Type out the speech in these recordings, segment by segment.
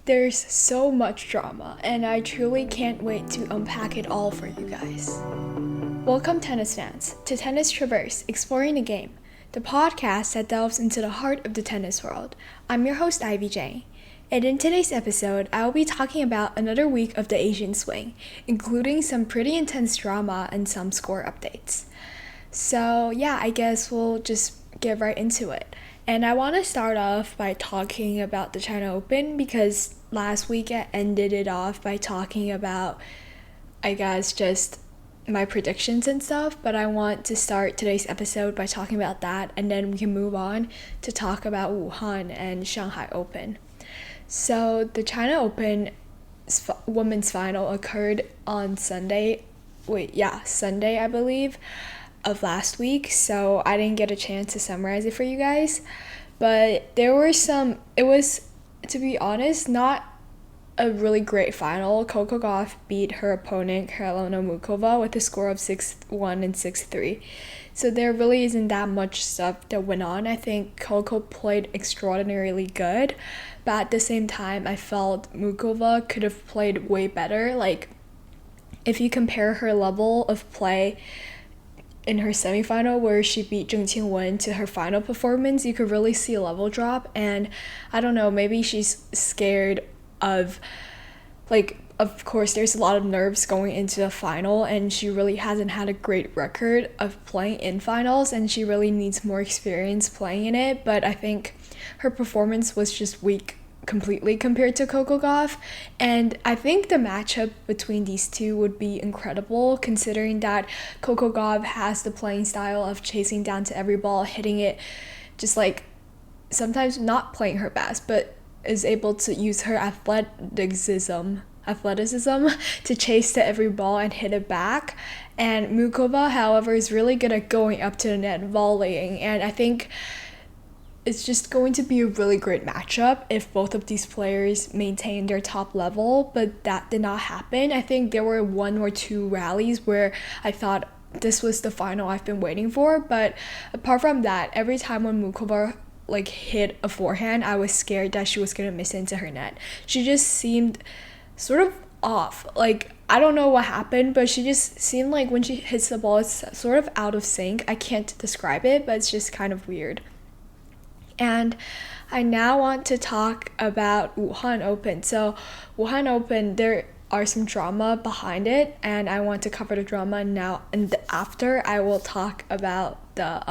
There's so much drama, and I truly can't wait to unpack it all for you guys. Welcome, tennis fans, to Tennis Traverse, Exploring the Game, the podcast that delves into the heart of the tennis world. I'm your host, Ivy Zhang, and in today's episode, I will be talking about another week of the Asian swing, including some pretty intense drama and some score updates. So yeah, I guess we'll just get right into it. And I want to start off by talking about the China Open because last week I ended it off by talking about, I guess, just my predictions and stuff. But I want to start today's episode by talking about that, and then we can move on to talk about Wuhan and Shanghai Open. So the China Open women's final occurred on Sunday, I believe, of last week, so I didn't get a chance to summarize it for you guys, but it was, to be honest, not a really great final. Coco Gauff beat her opponent Aryna Sabalenka with a score of 6-1 and 6-3, so there really isn't that much stuff that went on. I think Coco played extraordinarily good, but at the same time I felt Mukova could have played way better. Like, if you compare her level of play in her semifinal where she beat Zheng Qingwen to her final performance, you could really see a level drop. And I don't know, maybe she's scared of, of course there's a lot of nerves going into the final, and she really hasn't had a great record of playing in finals, and she really needs more experience playing in it. But I think her performance was just weak completely compared to Coco Gauff, and I think the matchup between these two would be incredible, considering that Coco Gauff has the playing style of chasing down to every ball, hitting it, just like sometimes not playing her best, but is able to use her athleticism to chase to every ball and hit it back. And Mukova, however, is really good at going up to the net, volleying, and I think it's just going to be a really great matchup if both of these players maintain their top level, but that did not happen. I think there were 1 or 2 rallies where I thought this was the final I've been waiting for, but apart from that, every time when Mukova hit a forehand, I was scared that she was gonna miss into her net. She just seemed sort of off. I don't know what happened, but she just seemed like when she hits the ball, it's sort of out of sync. I can't describe it, but it's just kind of weird. And I now want to talk about Wuhan Open. So Wuhan Open, there are some drama behind it, and I want to cover the drama now, and after I will talk about the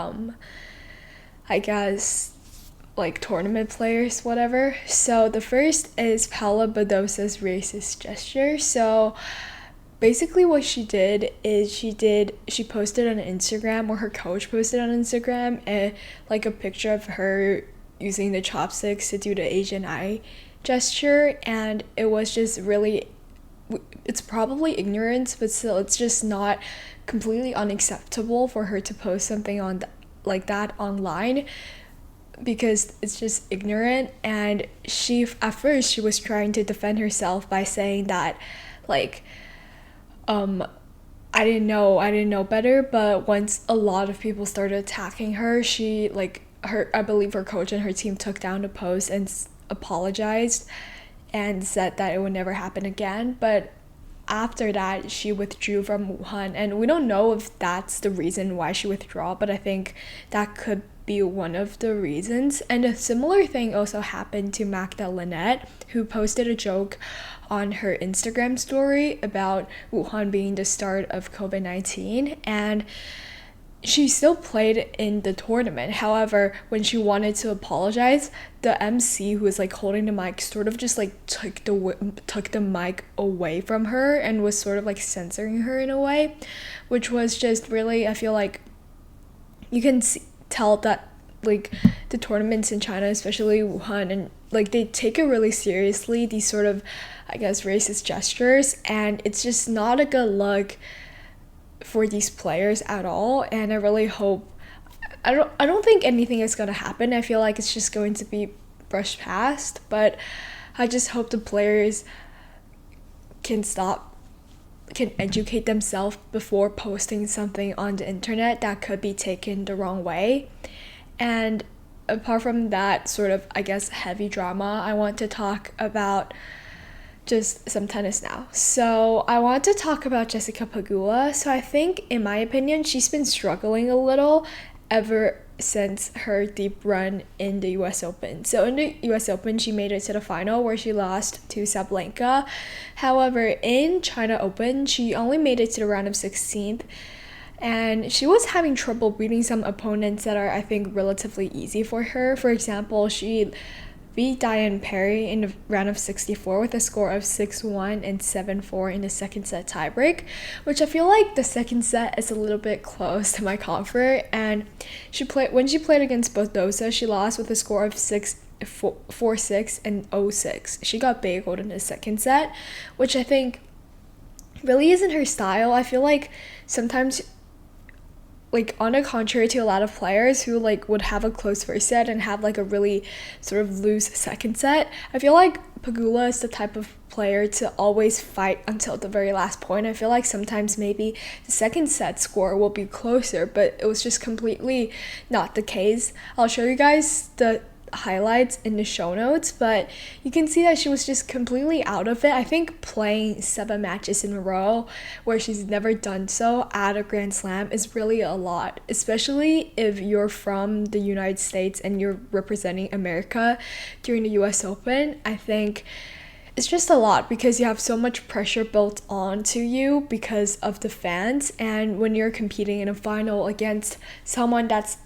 tournament players, whatever. So the first is Paula Badosa's racist gesture. So basically what she did is she posted on Instagram, or her coach posted on Instagram, a picture of her using the chopsticks to do the Asian eye gesture, and it was just really, it's probably ignorance, but still it's just not completely unacceptable for her to post something on like that online, because it's just ignorant. And at first she was trying to defend herself by saying that I didn't know better, but once a lot of people started attacking her, I believe her coach and her team took down the post and apologized and said that it would never happen again. But after that, she withdrew from Wuhan, and we don't know if that's the reason why she withdrew, but I think that could be one of the reasons. And a similar thing also happened to Magda Linette, who posted a joke on her Instagram story about Wuhan being the start of COVID-19, and she still played in the tournament. However, when she wanted to apologize, the MC who was holding the mic sort of just took the mic away from her and was sort of censoring her in a way, which was just really, I feel like you can tell that the tournaments in China, especially Wuhan, and they take it really seriously, these sort of, I guess, racist gestures, and it's just not a good look for these players at all. And I really hope, I don't think anything is gonna happen. I feel like it's just going to be brushed past, but I just hope the players can educate themselves before posting something on the internet that could be taken the wrong way. And apart from that sort of, I guess, heavy drama, I want to talk about just some tennis now. So I want to talk about Jessica Pegula. So I think, in my opinion, she's been struggling a little ever since her deep run in the US Open. So in the US Open, she made it to the final where she lost to Sabalenka. However, in China Open, she only made it to the round of 16th. And she was having trouble beating some opponents that are, I think, relatively easy for her. For example, she beat Diane Parry in the round of 64 with a score of 6-1 and 7-4 in the second set tiebreak, which I feel like the second set is a little bit close to my comfort. And when she played against Badosa, she lost with a score of 4-6 and 0-6. She got bageled in the second set, which I think really isn't her style. I feel like sometimes, like, on the contrary to a lot of players who like would have a close first set and have like a really sort of loose second set, I feel like Pegula is the type of player to always fight until the very last point. I feel like sometimes maybe the second set score will be closer, but it was just completely not the case. I'll show you guys the highlights in the show notes, but you can see that she was just completely out of it. I think playing 7 matches in a row where she's never done so at a Grand Slam is really a lot, especially if you're from the United States and you're representing America during the US Open. I think it's just a lot because you have so much pressure built onto you because of the fans, and when you're competing in a final against someone that's,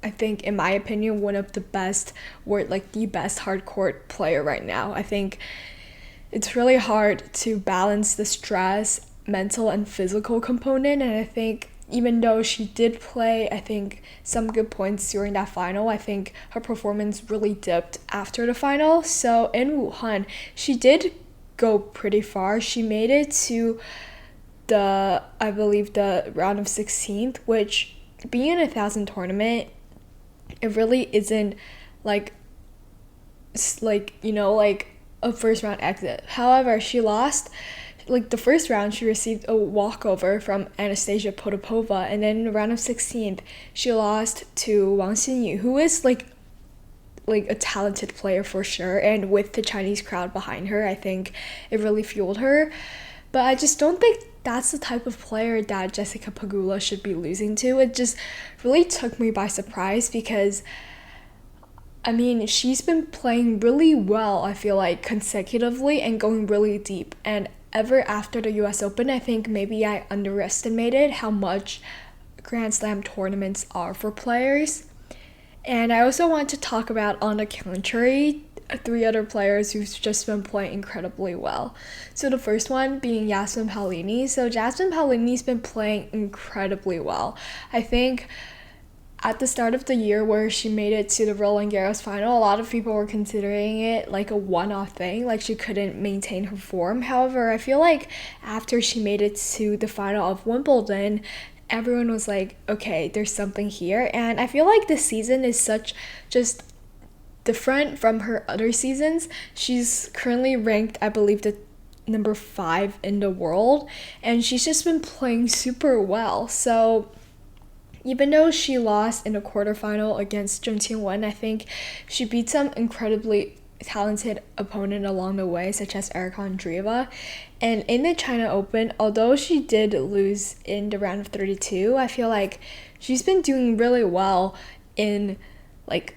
I think, in my opinion, one of the best, or like the best hardcourt player right now. I think it's really hard to balance the stress, mental and physical component. And I think even though she did play, I think, some good points during that final, I think her performance really dipped after the final. So in Wuhan, she did go pretty far. She made it to I believe the round of 16th, which, being in a 1,000 tournament, it really isn't like a first round exit. However, she lost like the first round. She received a walkover from Anastasia Potapova, and then in the round of 16th she lost to Wang Xinyu, who is like a talented player for sure, and with the Chinese crowd behind her, I think it really fueled her. But I just don't think that's the type of player that Jessica Pegula should be losing to. It just really took me by surprise because, she's been playing really well, I feel like, consecutively and going really deep. And ever after the US Open, I think maybe I underestimated how much Grand Slam tournaments are for players. And I also want to talk about, on the contrary, 3 other players who've just been playing incredibly well. So the first one being Jasmine Paolini. So Jasmine Paolini's been playing incredibly well. I think at the start of the year where she made it to the Roland Garros final, a lot of people were considering it like a one-off thing, like she couldn't maintain her form. However, I feel like after she made it to the final of Wimbledon, everyone was like, okay, there's something here. And I feel like this season is just different from her other seasons. She's currently ranked, I believe, the number 5 in the world, and she's just been playing super well. So even though she lost in the quarterfinal against Zheng Qinwen, I think she beat some incredibly talented opponent along the way, such as Aryna Sabalenka. And in the China Open, although she did lose in the round of 32, I feel like she's been doing really well in like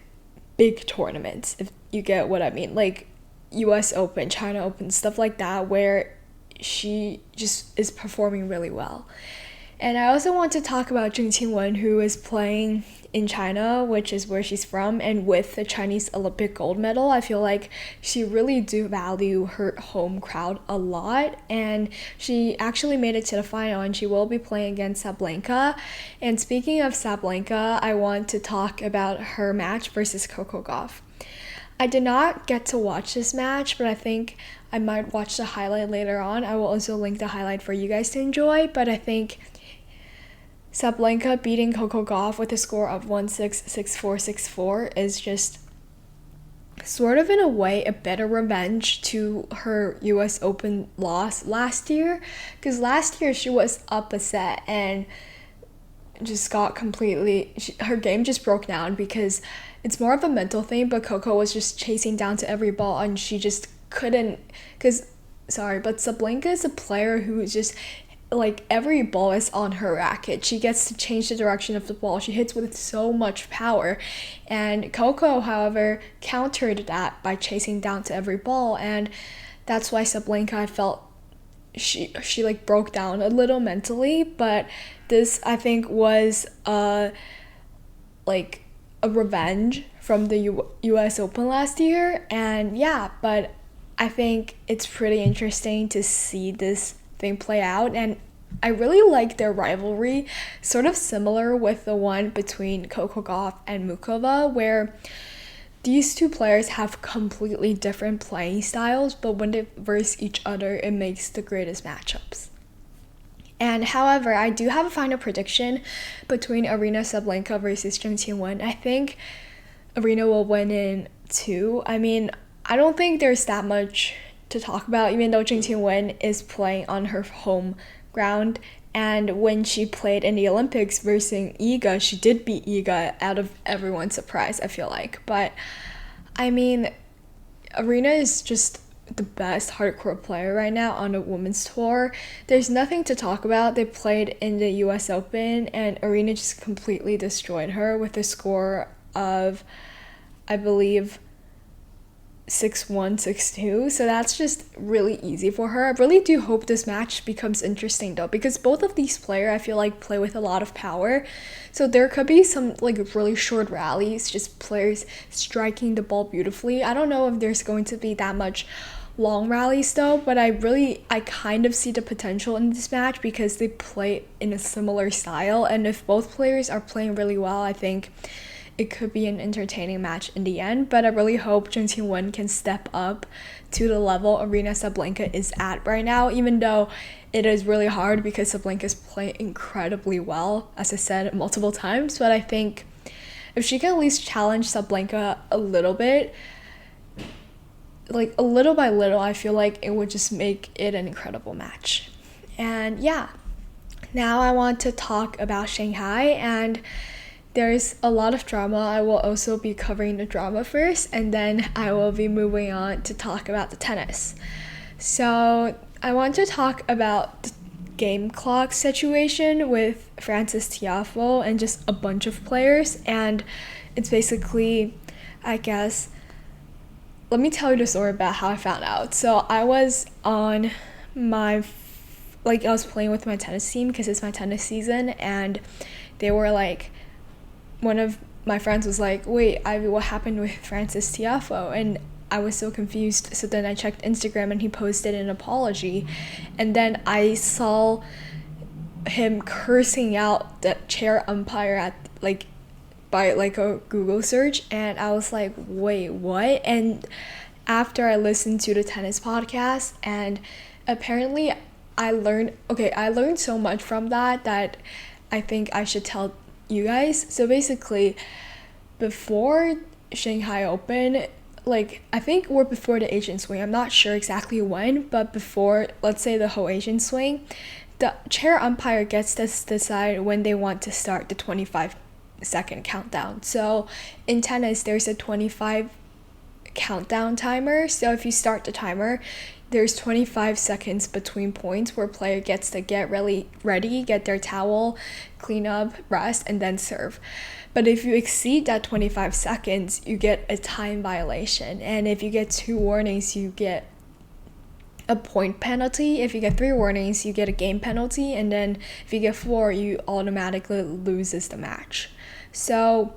big tournaments, if you get what I mean, like US Open, China Open, stuff like that, where she just is performing really well. And I also want to talk about Zheng Qinwen, who is playing in China, which is where she's from, and with the Chinese Olympic gold medal. I feel like she really do value her home crowd a lot, and she actually made it to the final, and she will be playing against Sabalenka. And speaking of Sabalenka, I want to talk about her match versus Coco Gauff. I did not get to watch this match, but I think I might watch the highlight later on. I will also link the highlight for you guys to enjoy, but I think Sabalenka beating Coco Gauff with a score of 1-6, 6-4, 6-4 is just sort of, in a way, a better revenge to her US Open loss last year. Because last year she was up a set, and just got completely, her game just broke down because it's more of a mental thing, but Coco was just chasing down to every ball and she just couldn't, but Sabalenka is a player who is just, like, every ball is on her racket. She gets to change the direction of the ball. She hits with so much power. And Coco, however, countered that by chasing down to every ball, and that's why Sabalenka, I felt, she like broke down a little mentally, but this, I think, was like a revenge from the US Open last year. And yeah, but I think it's pretty interesting to see this thing play out, and I really like their rivalry, sort of similar with the one between Coco Gauff and Mukova, where these two players have completely different playing styles, but when they verse each other, it makes the greatest matchups. And however, I do have a final prediction between Aryna Sabalenka versus Zheng Qinwen. I think Aryna will win in 2. I mean, I don't think there's that much to talk about, even though Zheng Qinwen is playing on her home ground. And when she played in the Olympics versus Iga, she did beat Iga out of everyone's surprise, I feel like. But, I mean, Aryna is just the best hardcore player right now on the women's tour. There's nothing to talk about. They played in the US Open, and Aryna just completely destroyed her with a score of, I believe, 6-1, 6-2, so that's just really easy for her. I really do hope this match becomes interesting though, because both of these players, I feel like, play with a lot of power, so there could be some like really short rallies, just players striking the ball beautifully. I don't know if there's going to be that much long rallies though, but I kind of see the potential in this match because they play in a similar style, and if both players are playing really well, I think it could be an entertaining match in the end. But I really hope Zheng Qinwen can step up to the level Aryna Sabalenka is at right now, even though it is really hard because Sabalenka is playing incredibly well, as I said multiple times. But I think if she can at least challenge Sabalenka a little bit, like a little by little, I feel like it would just make it an incredible match. And yeah, now I want to talk about Shanghai, and there's a lot of drama. I will also be covering the drama first, and then I will be moving on to talk about the tennis. So I want to talk about the game clock situation with Frances Tiafoe and just a bunch of players, and it's basically, I guess, let me tell you the story about how I found out. So I was on I was playing with my tennis team because it's my tennis season, and they were like, one of my friends was like, wait, Ivy, what happened with Frances Tiafoe? And I was so confused. So then I checked Instagram and he posted an apology. And then I saw him cursing out the chair umpire by a Google search. And I was like, wait, what? And after I listened to the tennis podcast, and apparently I learned so much from that I think I should tell you guys. So basically, before Shanghai Open, I think we're before the Asian swing, I'm not sure exactly when, but before, let's say, the whole Asian swing, the chair umpire gets to decide when they want to start the 25-second countdown. So in tennis, there's a 25 countdown timer. So if you start the timer, there's 25 seconds between points where player gets to get really ready, get their towel, clean up, rest, and then serve. But if you exceed that 25 seconds, you get a time violation. And if you get 2 warnings, you get a point penalty. If you get 3 warnings, you get a game penalty. And then if you get 4, you automatically loses the match. So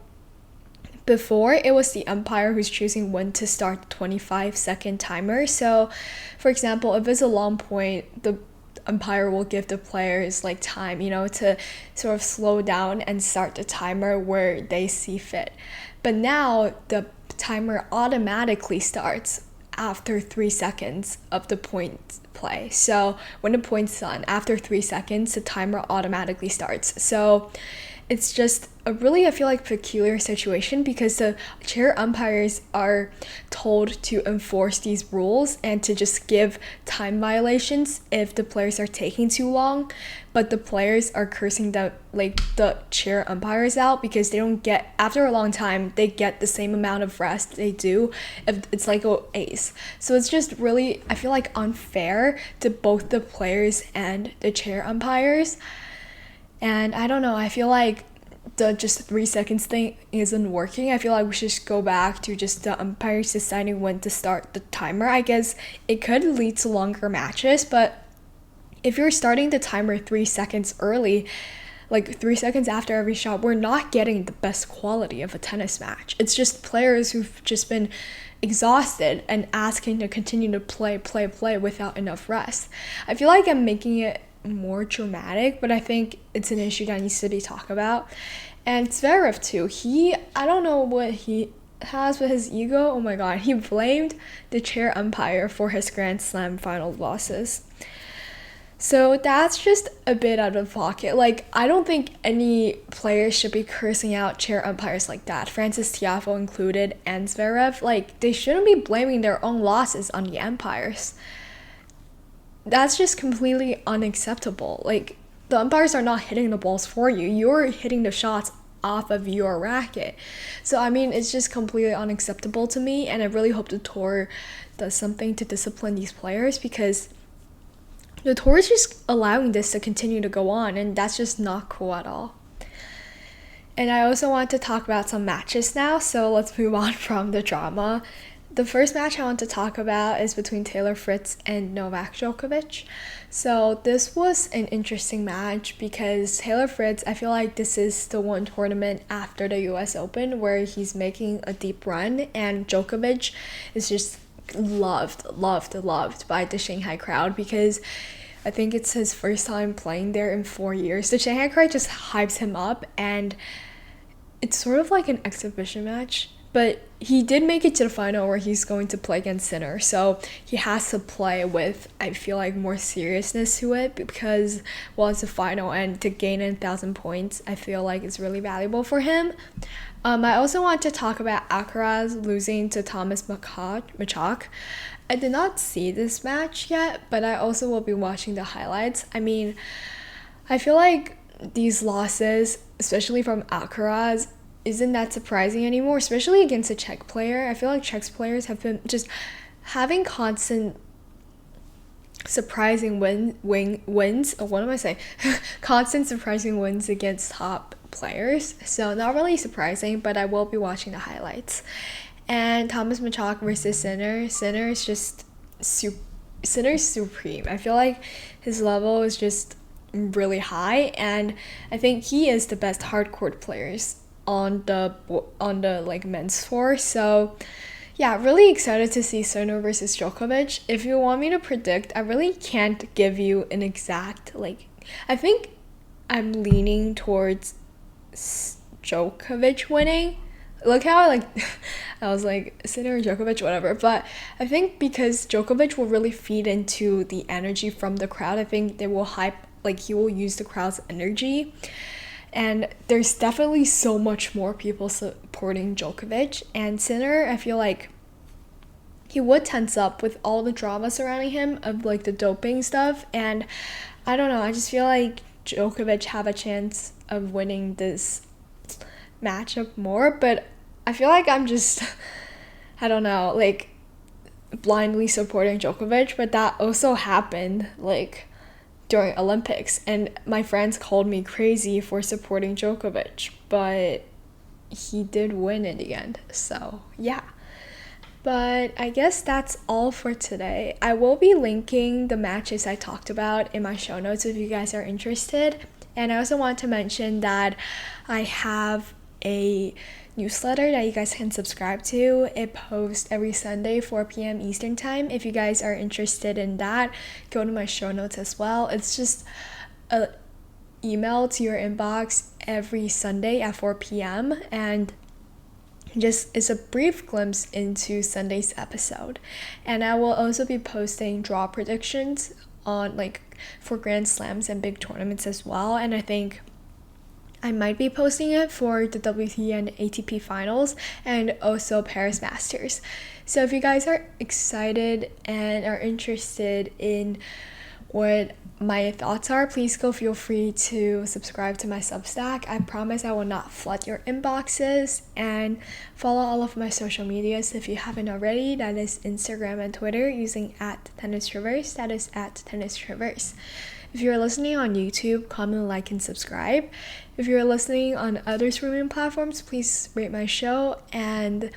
before, it was the umpire who's choosing when to start the 25-second timer. So, for example, if it's a long point, the umpire will give the players time, to sort of slow down and start the timer where they see fit. But now the timer automatically starts after 3 seconds of the point play. So when the point's done, after 3 seconds, the timer automatically starts. So it's just a really, I feel like, peculiar situation because the chair umpires are told to enforce these rules and to just give time violations if the players are taking too long, but the players are cursing the chair umpires out because they don't get, after a long time, they get the same amount of rest they do if it's like an ace. So it's just really, I feel like, unfair to both the players and the chair umpires. And I don't know, I feel like the just 3 seconds thing isn't working. I feel like we should just go back to just the umpires deciding when to start the timer. I guess it could lead to longer matches, but if you're starting the timer 3 seconds early, like 3 seconds after every shot, we're not getting the best quality of a tennis match. It's just players who've just been exhausted and asking to continue to play without enough rest. I feel like I'm making it more dramatic, but I think it's an issue that needs to be talked about. And Zverev too, I don't know what he has with his ego. Oh my god, he blamed the chair umpire for his Grand Slam final losses. So that's just a bit out of pocket. Like, I don't think any players should be cursing out chair umpires like that, Francis Tiafoe included, and Zverev. Like, they shouldn't be blaming their own losses on the umpires. That's just completely unacceptable. Like, the umpires are not hitting the balls for you. You're hitting the shots off of your racket. So, I mean, it's just completely unacceptable to me, and I really hope the tour does something to discipline these players because the tour is just allowing this to continue to go on, and that's just not cool at all. And I also want to talk about some matches now, so let's move on from the drama. The first match I want to talk about is between Taylor Fritz and Novak Djokovic. So this was an interesting match because Taylor Fritz, I feel like this is the one tournament after the US Open where he's making a deep run, and Djokovic is just loved by the Shanghai crowd because I think it's his first time playing there in 4 years. The Shanghai crowd just hypes him up, and it's sort of like an exhibition match. But he did make it to the final where he's going to play against Sinner. So he has to play with, I feel like, more seriousness to it because, well, it's a final and to gain 1,000 points, I feel like it's really valuable for him. I also want to talk about Alcaraz losing to Thomas Machac. I did not see this match yet, but I also will be watching the highlights. I mean, I feel like these losses, especially from Alcaraz, isn't that surprising anymore, especially against a Czech player. I feel like Czech players have been just having constant surprising wins. Oh, what am I saying? Constant surprising wins against top players. So not really surprising, but I will be watching the highlights. And Thomas Machac versus Sinner. Sinner is just Sinner's supreme. I feel like his level is just really high, and I think he is the best hardcourt players on the like men's tour. So yeah, really excited to see Sinner versus Djokovic. If you want me to predict, I really can't give you an exact, like, I think I'm leaning towards Djokovic winning. Look how I was like Sinner or Djokovic, whatever. But I think because Djokovic will really feed into the energy from the crowd, I think they will he will use the crowd's energy. And there's definitely so much more people supporting Djokovic. And Sinner, I feel like he would tense up with all the drama surrounding him of like the doping stuff. And I don't know, I just feel like Djokovic have a chance of winning this matchup more. But I feel like I'm just, I don't know, like blindly supporting Djokovic. But that also happened like during Olympics, and my friends called me crazy for supporting Djokovic, but he did win in the end. So yeah, but I guess that's all for today. I will be linking the matches I talked about in my show notes if you guys are interested. And I also want to mention that I have a newsletter that you guys can subscribe to. It posts every Sunday 4 p.m. Eastern time. If you guys are interested in that, go to my show notes as well. It's just an email to your inbox every Sunday at 4 p.m. and just it's a brief glimpse into Sunday's episode. And I will also be posting draw predictions on for Grand Slams and big tournaments as well. And I think I might be posting it for the WTA and ATP finals and also Paris Masters. So if you guys are excited and are interested in what my thoughts are, please feel free to subscribe to my Substack. I promise I will not flood your inboxes, and follow all of my social medias if you haven't already. That is Instagram and Twitter using @TennisTraverse. That is @TennisTraverse. If you're listening on YouTube, comment, like, and subscribe. If you're listening on other streaming platforms, please rate my show, and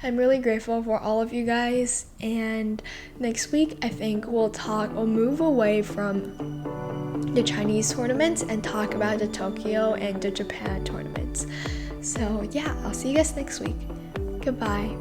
I'm really grateful for all of you guys. And next week, I think we'll move away from the Chinese tournaments and talk about the Tokyo and the Japan tournaments. So yeah, I'll see you guys next week. Goodbye.